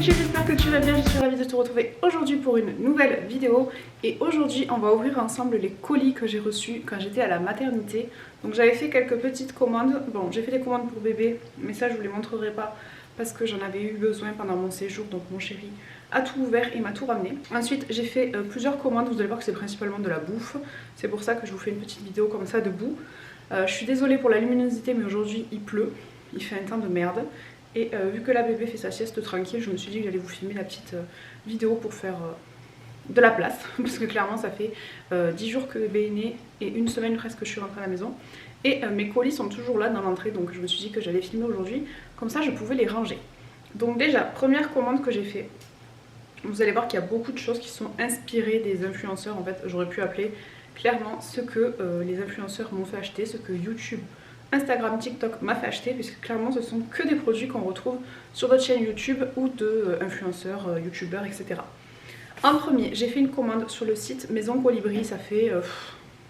YouTube, j'espère que tu vas bien, je suis ravie de te retrouver aujourd'hui pour une nouvelle vidéo. Et aujourd'hui on va ouvrir ensemble les colis que j'ai reçus quand j'étais à la maternité. Donc j'avais fait quelques petites commandes, bon j'ai fait des commandes pour bébé, mais ça je vous les montrerai pas parce que j'en avais eu besoin pendant mon séjour. Donc mon chéri a tout ouvert et m'a tout ramené. Ensuite j'ai fait plusieurs commandes, vous allez voir que c'est principalement de la bouffe. C'est pour ça que je vous fais une petite vidéo comme ça debout. Je suis désolée pour la luminosité mais aujourd'hui il pleut, il fait un temps de merde. Et vu que la bébé fait sa sieste tranquille, je me suis dit que j'allais vous filmer la petite vidéo pour faire de la place. Parce que clairement ça fait 10 jours que bébé est né et une semaine presque que je suis rentrée à la maison. Et mes colis sont toujours là dans l'entrée, donc je me suis dit que j'allais filmer aujourd'hui. Comme ça je pouvais les ranger. Donc déjà, première commande que j'ai fait. Vous allez voir qu'il y a beaucoup de choses qui sont inspirées des influenceurs. En fait j'aurais pu appeler clairement ce que les influenceurs m'ont fait acheter, ce que YouTube, Instagram, TikTok m'a fait acheter, puisque clairement ce sont que des produits qu'on retrouve sur d'autres chaînes YouTube ou de influenceurs, youtubeurs, etc. En premier, j'ai fait une commande sur le site Maison Colibri. Ça fait,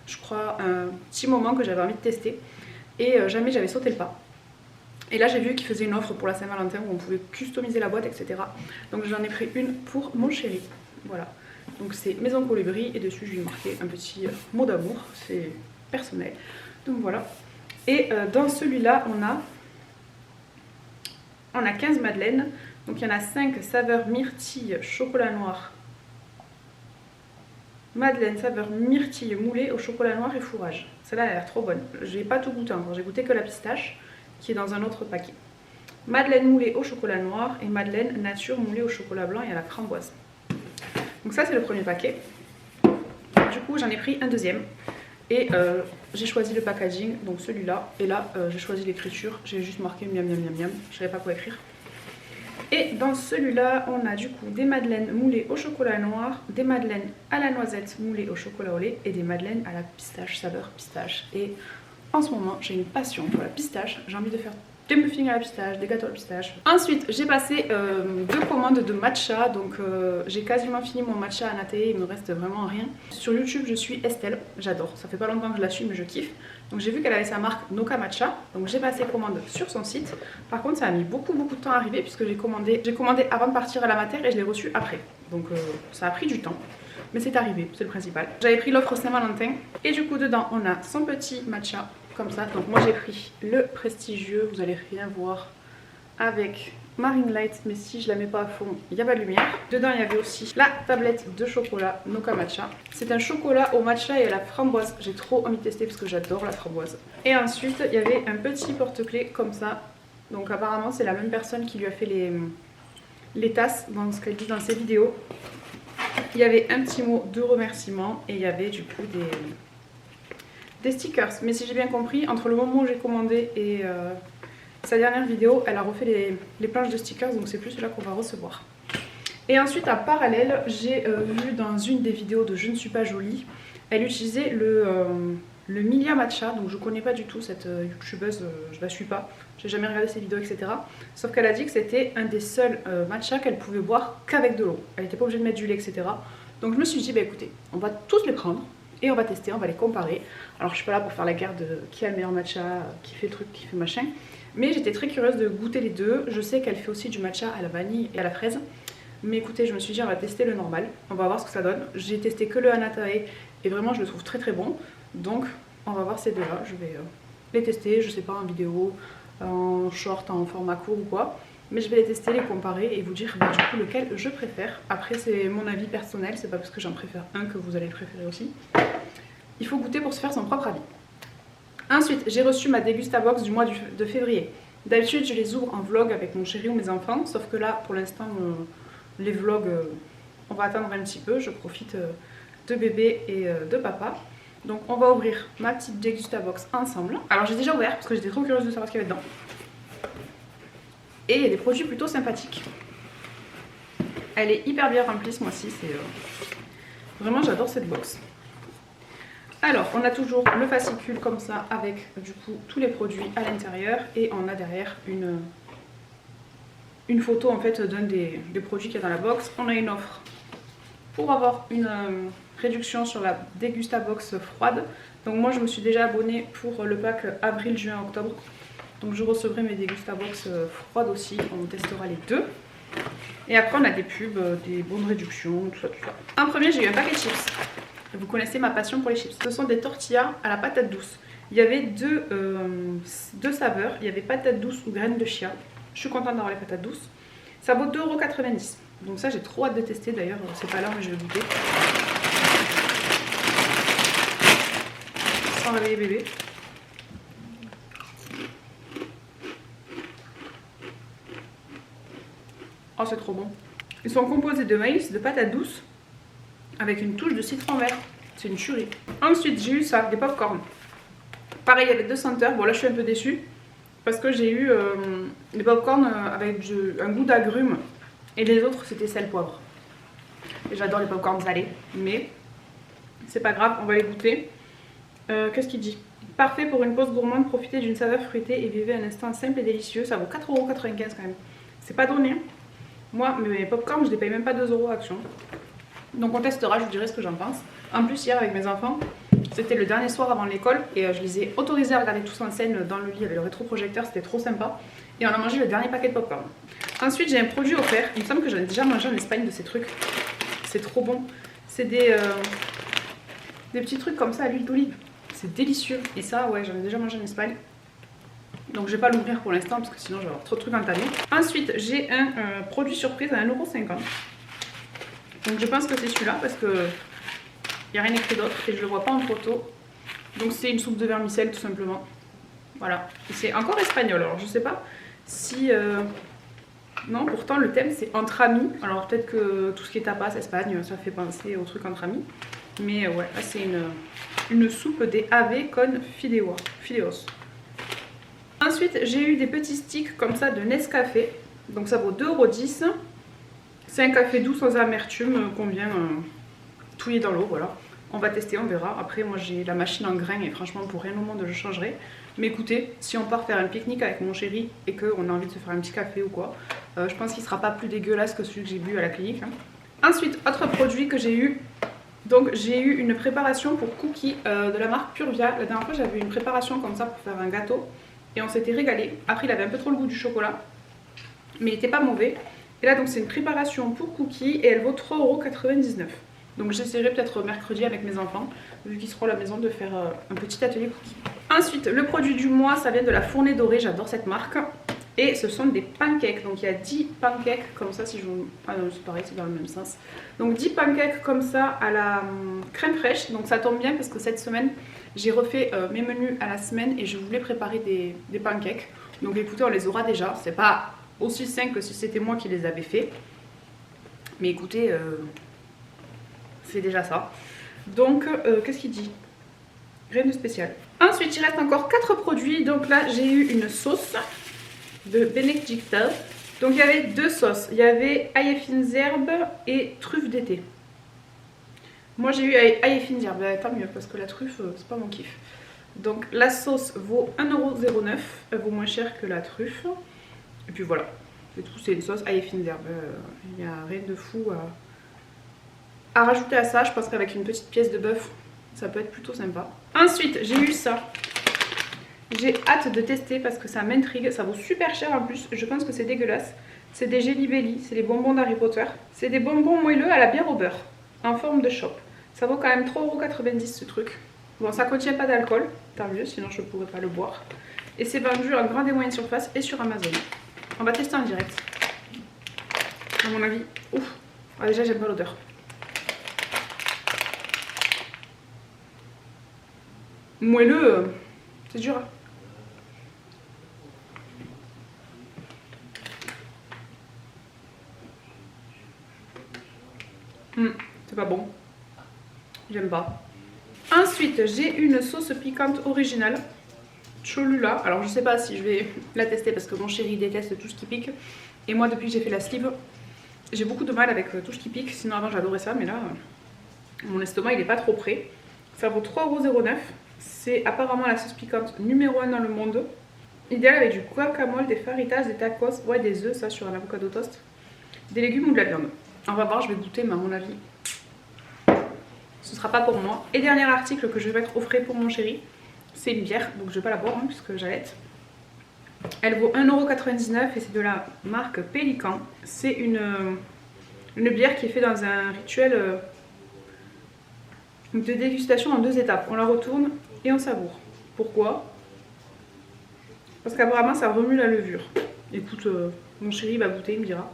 je crois, un petit moment que j'avais envie de tester et jamais j'avais sauté le pas. Et là j'ai vu qu'ils faisaient une offre pour la Saint-Valentin où on pouvait customiser la boîte, etc. Donc j'en ai pris une pour mon chéri. Voilà. Donc c'est Maison Colibri et dessus je lui ai marqué un petit mot d'amour, c'est personnel. Donc voilà. Et dans celui-là, on a 15 madeleines. Donc il y en a 5 saveur myrtille, chocolat noir. Madeleine saveur myrtille moulée au chocolat noir et fourrage. Celle-là elle a l'air trop bonne. J'ai pas tout goûté encore, j'ai goûté que la pistache qui est dans un autre paquet. Madeleine moulée au chocolat noir et madeleine nature moulée au chocolat blanc et à la framboise. Donc ça c'est le premier paquet. Du coup j'en ai pris un deuxième. Et j'ai choisi le packaging, donc celui-là. Et là, j'ai choisi l'écriture. J'ai juste marqué miam miam miam miam. Je savais pas quoi écrire. Et dans celui-là, on a du coup des madeleines moulées au chocolat noir, des madeleines à la noisette moulées au chocolat au lait et des madeleines à la pistache, saveur pistache. Et en ce moment, j'ai une passion pour la pistache. J'ai envie de faire des muffins à la pistache, des gâteaux à la pistache. Ensuite, j'ai passé 2 commandes de matcha. Donc j'ai quasiment fini mon matcha à Naté, il me reste vraiment rien. Sur YouTube, je suis Estelle, j'adore. Ça fait pas longtemps que je la suis, mais je kiffe. Donc j'ai vu qu'elle avait sa marque Noka Matcha. Donc j'ai passé commande sur son site. Par contre, ça a mis beaucoup de temps à arriver puisque j'ai commandé avant de partir à la mater et je l'ai reçu après. Donc ça a pris du temps. Mais c'est arrivé, c'est le principal. J'avais pris l'offre Saint-Valentin. Et du coup, dedans, on a son petit matcha. Comme ça, donc moi j'ai pris le prestigieux, vous allez rien voir avec Marine Light, mais si je la mets pas à fond, il n'y a pas de lumière. Dedans il y avait aussi la tablette de chocolat Noka Matcha. C'est un chocolat au matcha et à la framboise, j'ai trop envie de tester parce que j'adore la framboise. Et ensuite il y avait un petit porte-clés comme ça, donc apparemment c'est la même personne qui lui a fait les tasses dans ce qu'elle dit dans ses vidéos. Il y avait un petit mot de remerciement et il y avait du coup des stickers, mais si j'ai bien compris, entre le moment où j'ai commandé et sa dernière vidéo, elle a refait les planches de stickers, donc c'est plus cela qu'on va recevoir. Et ensuite, en parallèle, j'ai vu dans une des vidéos de Je ne suis pas jolie, elle utilisait le Milia Matcha, donc je connais pas du tout cette youtubeuse, je la suis pas, j'ai jamais regardé ses vidéos, etc. Sauf qu'elle a dit que c'était un des seuls matchas qu'elle pouvait boire qu'avec de l'eau, elle n'était pas obligée de mettre du lait, etc. Donc je me suis dit, bah écoutez, on va tous les prendre. Et on va tester, on va les comparer. Alors je suis pas là pour faire la guerre de qui a le meilleur matcha, qui fait le truc, qui fait machin. Mais j'étais très curieuse de goûter les deux. Je sais qu'elle fait aussi du matcha à la vanille et à la fraise. Mais écoutez, je me suis dit on va tester le normal. On va voir ce que ça donne. J'ai testé que le Hanatae et vraiment je le trouve très bon. Donc on va voir ces deux là. Je vais les tester, je sais pas, en vidéo, en short, en format court ou quoi. Mais je vais les tester, les comparer et vous dire bah, du coup lequel je préfère. Après c'est mon avis personnel, c'est pas parce que j'en préfère un que vous allez le préférer aussi. Il faut goûter pour se faire son propre avis. Ensuite, j'ai reçu ma Dégustabox du mois de février. D'habitude, je les ouvre en vlog avec mon chéri ou mes enfants. Sauf que là, pour l'instant, les vlogs, on va attendre un petit peu. Je profite de bébé et de papa. Donc on va ouvrir ma petite Dégustabox ensemble. Alors j'ai déjà ouvert parce que j'étais trop curieuse de savoir ce qu'il y avait dedans. Et il y a des produits plutôt sympathiques. Elle est hyper bien remplie ce mois-ci. Vraiment, j'adore cette box. Alors, on a toujours le fascicule comme ça avec du coup tous les produits à l'intérieur et on a derrière une photo en fait d'un des produits qu'il y a dans la box. On a une offre pour avoir une réduction sur la Dégustabox froide. Donc moi je me suis déjà abonnée pour le pack avril, juin, octobre. Donc je recevrai mes Dégustabox froides aussi, on testera les deux. Et après on a des pubs, des bons de réduction, tout ça, tout ça. En premier j'ai eu un paquet de chips. Vous connaissez ma passion pour les chips. Ce sont des tortillas à la patate douce. Il y avait deux saveurs. Il y avait patate douce ou graines de chia. Je suis contente d'avoir les patates douces. Ça vaut 2,90 €. Donc ça j'ai trop hâte de tester d'ailleurs. C'est pas l'heure mais je vais goûter. Sans réveiller bébé. Oh c'est trop bon. Ils sont composés de maïs, de patates douces avec une touche de citron vert. C'est une tuerie. Ensuite j'ai eu ça, des pop-corn. Pareil avec 2 senteurs. Bon là je suis un peu déçue parce que j'ai eu des pop-corn avec un goût d'agrumes et les autres c'était sel poivre. Et j'adore les pop-corn salés mais c'est pas grave, on va les goûter. Qu'est-ce qu'il dit? Parfait pour une pause gourmande, profitez d'une saveur fruitée et vivez un instant simple et délicieux. Ça vaut 4,95 € quand même. C'est pas donné. Moi mes pop-corn je les paye même pas 2 € action. Donc on testera, je vous dirai ce que j'en pense. En plus hier avec mes enfants, c'était le dernier soir avant l'école et je les ai autorisés à regarder tous en scène dans le lit avec le rétroprojecteur, c'était trop sympa. Et on a mangé le dernier paquet de popcorn. Ensuite j'ai un produit offert, il me semble que j'en ai déjà mangé en Espagne de ces trucs. C'est trop bon. C'est des petits trucs comme ça à l'huile d'olive. C'est délicieux. Et ça ouais j'en ai déjà mangé en Espagne. Donc je vais pas l'ouvrir pour l'instant parce que sinon je vais avoir trop de trucs entamés. Ensuite j'ai un produit surprise à 1,50 €. Donc je pense que c'est celui-là parce que il n'y a rien écrit d'autre et je le vois pas en photo. Donc c'est une soupe de vermicelle tout simplement. Voilà. Et c'est encore espagnol. Alors je sais pas si... Non, pourtant le thème c'est entre amis. Alors peut-être que tout ce qui est tapas, Espagne, ça fait penser au truc entre amis. Mais ouais, là c'est une soupe des ave con fideos. Ensuite j'ai eu des petits sticks comme ça de Nescafé. Donc ça vaut 2,10 €. C'est un café doux sans amertume qu'on vient touiller dans l'eau, voilà. On va tester, on verra. Après moi j'ai la machine en grains et franchement pour rien au monde je changerai. Mais écoutez, si on part faire un pique-nique avec mon chéri et qu'on a envie de se faire un petit café ou quoi, je pense qu'il sera pas plus dégueulasse que celui que j'ai bu à la clinique. Hein. Ensuite, autre produit que j'ai eu. Donc j'ai eu une préparation pour cookies de la marque Purvia. La dernière fois j'avais une préparation comme ça pour faire un gâteau. Et on s'était régalé. Après il avait un peu trop le goût du chocolat. Mais il n'était pas mauvais. Et là donc c'est une préparation pour cookies et elle vaut 3,99 €. Donc j'essaierai peut-être mercredi avec mes enfants, vu qu'ils seront à la maison, de faire un petit atelier cookies. Ensuite le produit du mois ça vient de la Fournée Dorée, j'adore cette marque. Et ce sont des pancakes, donc il y a 10 pancakes comme ça si je vous... Ah non c'est pareil, c'est dans le même sens. Donc 10 pancakes comme ça à la crème fraîche, donc ça tombe bien parce que cette semaine j'ai refait mes menus à la semaine et je voulais préparer des pancakes. Donc écoutez on les aura déjà, c'est pas aussi sain que si c'était moi qui les avais fait. Mais écoutez, c'est déjà ça. Donc, qu'est-ce qu'il dit? Rien de spécial. Ensuite, il reste encore 4 produits. Donc là, j'ai eu une sauce de Benedicta. Donc il y avait 2 sauces. Il y avait ail et fines herbes et truffe d'été. Moi j'ai eu ail et fines herbes, tant mieux parce que la truffe, c'est pas mon kiff. Donc la sauce vaut 1,09 €. Elle vaut moins cher que la truffe. Et puis voilà, c'est tout, c'est une sauce ail et fines herbes. Il n'y a rien de fou à rajouter à ça. Je pense qu'avec une petite pièce de bœuf, ça peut être plutôt sympa. Ensuite, j'ai eu ça. J'ai hâte de tester parce que ça m'intrigue. Ça vaut super cher en plus. Je pense que c'est dégueulasse. C'est des Jelly Belly, c'est les bonbons d'Harry Potter. C'est des bonbons moelleux à la bière au beurre, en forme de chope. Ça vaut quand même 3,90 € ce truc. Bon, ça contient pas d'alcool, tant mieux, sinon je pourrais pas le boire. Et c'est vendu en grande et moyenne surface et sur Amazon. On va tester en direct. À mon avis, ouf. Ah, déjà j'aime pas l'odeur. Moelleux, c'est dur. C'est pas bon. J'aime pas. Ensuite, j'ai une sauce piquante originale. Cholula. Alors, je sais pas si je vais la tester parce que mon chéri déteste tout ce qui pique. Et moi, depuis que j'ai fait la sleeve, j'ai beaucoup de mal avec tout ce qui pique. Sinon, avant, j'adorais ça. Mais là, mon estomac, il est pas trop prêt. Ça vaut 3,09 €. C'est apparemment la sauce piquante numéro 1 dans le monde. Idéal avec du guacamole, des faritas, des tacos, ouais, des œufs, ça sur un avocado toast, des légumes ou de la viande. On va voir, je vais goûter, mais à mon avis, ce sera pas pour moi. Et dernier article que je vais mettre au frais pour mon chéri, c'est une bière, donc je vais pas la boire hein, puisque j'allaite. Elle vaut 1,99 € et c'est de la marque Pélican. C'est une bière qui est faite dans un rituel de dégustation en 2 étapes. On la retourne et on savoure. Pourquoi? Parce qu'apparemment ça remue la levure. Écoute, mon chéri va goûter, il me dira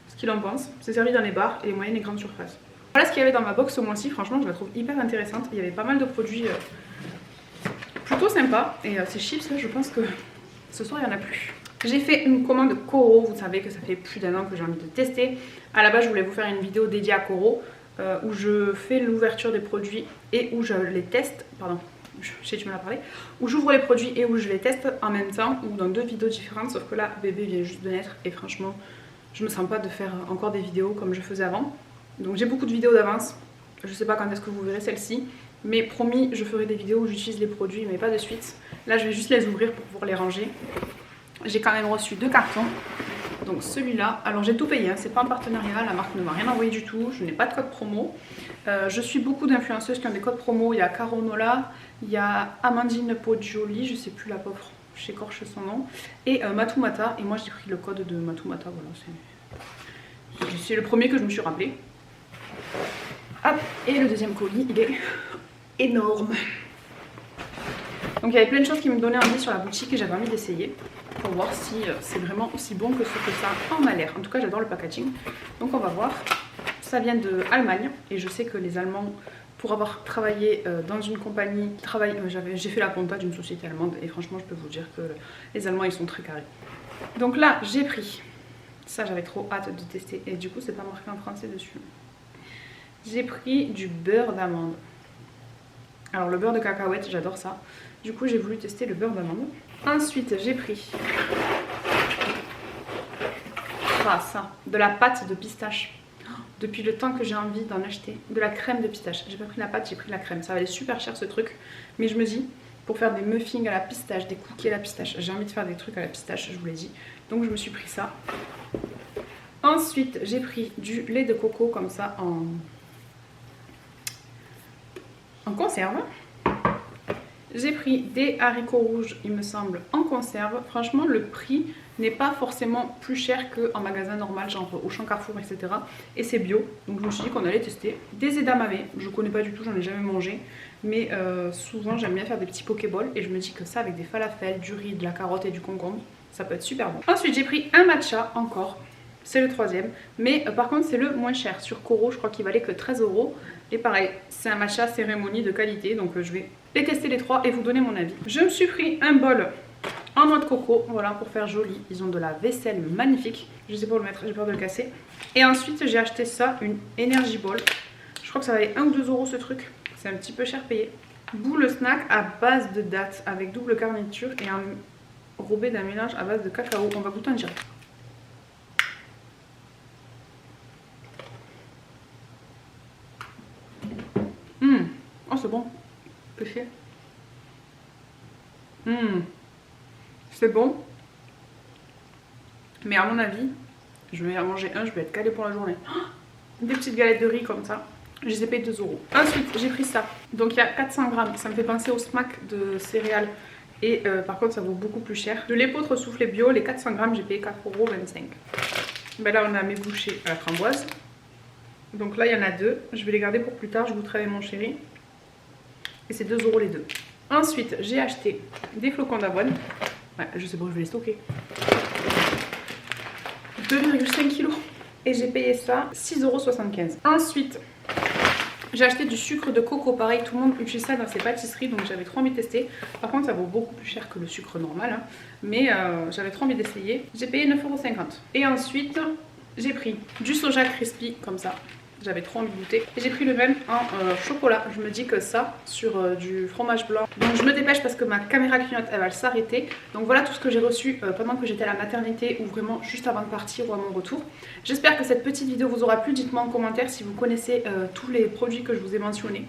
ce qu'il en pense. C'est servi dans les bars et les moyennes et grandes surfaces. Voilà ce qu'il y avait dans ma box ce mois-ci. Franchement, je la trouve hyper intéressante. Il y avait pas mal de produits plutôt sympas. Et ces chips, là, je pense que ce soir, il n'y en a plus. J'ai fait une commande Coro. Vous savez que ça fait plus d'1 an que j'ai envie de tester. À la base, je voulais vous faire une vidéo dédiée à Coro où je fais l'ouverture des produits et où je les teste. Pardon, je sais que tu me l'as parlé. Où j'ouvre les produits et où je les teste en même temps ou dans 2 vidéos différentes. Sauf que là, bébé vient juste de naître et franchement, je me sens pas de faire encore des vidéos comme je faisais avant. Donc j'ai beaucoup de vidéos d'avance. Je sais pas quand est-ce que vous verrez celle-ci. Mais promis, je ferai des vidéos où j'utilise les produits, mais pas de suite. Là, je vais juste les ouvrir pour pouvoir les ranger. J'ai quand même reçu 2 cartons. Donc celui-là, alors j'ai tout payé, hein. C'est pas un partenariat, la marque ne m'a rien envoyé du tout. Je n'ai pas de code promo. Je suis beaucoup d'influenceuses qui ont des codes promo. Il y a Caronola, il y a Amandine Poggioli, je sais plus la pauvre, j'écorche son nom. Et Matumata, et moi j'ai pris le code de Matumata, voilà. C'est le premier que je me suis rappelé. Hop, et le deuxième colis, il est énorme. Donc il y avait plein de choses qui me donnaient envie sur la boutique et j'avais envie d'essayer pour voir si c'est vraiment aussi bon que ce que ça en a l'air. En tout cas, j'adore le packaging. Donc on va voir. Ça vient d'Allemagne et je sais que les Allemands, pour avoir travaillé dans une compagnie qui travaille, j'ai fait la compta d'une société allemande et franchement, je peux vous dire que les Allemands, ils sont très carrés. Donc là, j'ai pris, ça j'avais trop hâte de tester et du coup, c'est pas marqué en français dessus. J'ai pris du beurre d'amande. Alors le beurre de cacahuète, j'adore ça. Du coup, j'ai voulu tester le beurre d'amande. Ensuite, j'ai pris ça, de la pâte de pistache. Depuis le temps que j'ai envie d'en acheter. De la crème de pistache. J'ai pas pris la pâte, j'ai pris la crème. Ça valait super cher ce truc. Mais je me dis, pour faire des muffins à la pistache, des cookies à la pistache, j'ai envie de faire des trucs à la pistache, je vous l'ai dit. Donc je me suis pris ça. Ensuite, j'ai pris du lait de coco comme ça en conserve. J'ai pris des haricots rouges, il me semble, en conserve. Franchement, le prix n'est pas forcément plus cher qu'en magasin normal, genre au Champ Carrefour, etc. Et c'est bio, donc je me suis dit qu'on allait tester. Des edamame, je connais pas du tout, j'en ai jamais mangé. Mais souvent, j'aime bien faire des petits pokéballs. Et je me dis que ça, avec des falafels, du riz, de la carotte et du concombre, ça peut être super bon. Ensuite, j'ai pris un matcha encore. C'est le 3e, mais par contre c'est le moins cher. Sur Coro, je crois qu'il valait que 13 €. Et pareil, c'est un matcha cérémonie de qualité, donc je vais les tester les 3 et vous donner mon avis. Je me suis pris un bol en noix de coco, voilà, pour faire joli. Ils ont de la vaisselle magnifique. Je sais pas où le mettre, j'ai peur de le casser. Et ensuite j'ai acheté ça, une Energy Ball. Je crois que ça valait 1 ou 2 € ce truc. C'est un petit peu cher payé. Boule snack à base de dattes avec double garniture et enrobé d'un mélange à base de cacao. On va goûter en direct. Oh, c'est bon. Péché. C'est bon. Mais à mon avis, je vais en manger un, je vais être calée pour la journée. Oh, des petites galettes de riz comme ça. Je les ai payées 2 €. Ensuite, j'ai pris ça. Donc il y a 400 grammes. Ça me fait penser au smack de céréales. Et par contre, ça vaut beaucoup plus cher. De l'épeautre soufflé bio, les 400 grammes, j'ai payé 4,25 €. Ben là, on a mes bouchées à la framboise. Donc là, il y en a 2. Je vais les garder pour plus tard. Je goûterai avec mon chéri. Et c'est 2 € les 2. Ensuite, j'ai acheté des flocons d'avoine. Ouais, je sais pas où je vais les stocker. 2,5 kg. Et j'ai payé ça 6,75 €. Ensuite, j'ai acheté du sucre de coco. Pareil, tout le monde utilise ça dans ses pâtisseries. Donc j'avais trop envie de tester. Par contre, ça vaut beaucoup plus cher que le sucre normal. Hein. Mais j'avais trop envie d'essayer. J'ai payé 9,50 €. Et ensuite, j'ai pris du soja crispy comme ça. J'avais trop envie de goûter. Et j'ai pris le même en chocolat. Je me dis que ça, sur du fromage blanc. Donc je me dépêche parce que ma caméra clignote, elle va s'arrêter. Donc voilà tout ce que j'ai reçu pendant que j'étais à la maternité ou vraiment juste avant de partir ou à mon retour. J'espère que cette petite vidéo vous aura plu. Dites-moi en commentaire si vous connaissez tous les produits que je vous ai mentionnés.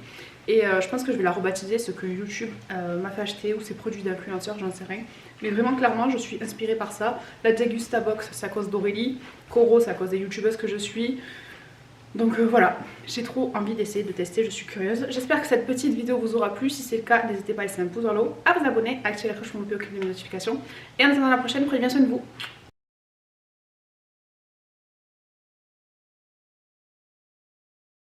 Et je pense que je vais la rebaptiser ce que YouTube m'a fait acheter ou ses produits d'influenceurs, j'en sais rien. Mais vraiment clairement je suis inspirée par ça. La Degusta Box c'est à cause d'Aurélie. Coro c'est à cause des youtubeuses que je suis. Donc voilà, j'ai trop envie d'essayer de tester, je suis curieuse. J'espère que cette petite vidéo vous aura plu. Si c'est le cas, n'hésitez pas à laisser un pouce en haut, à vous abonner, à activer la cloche pour ne plus aucune de mes notifications. Et en attendant la prochaine, prenez bien soin de vous.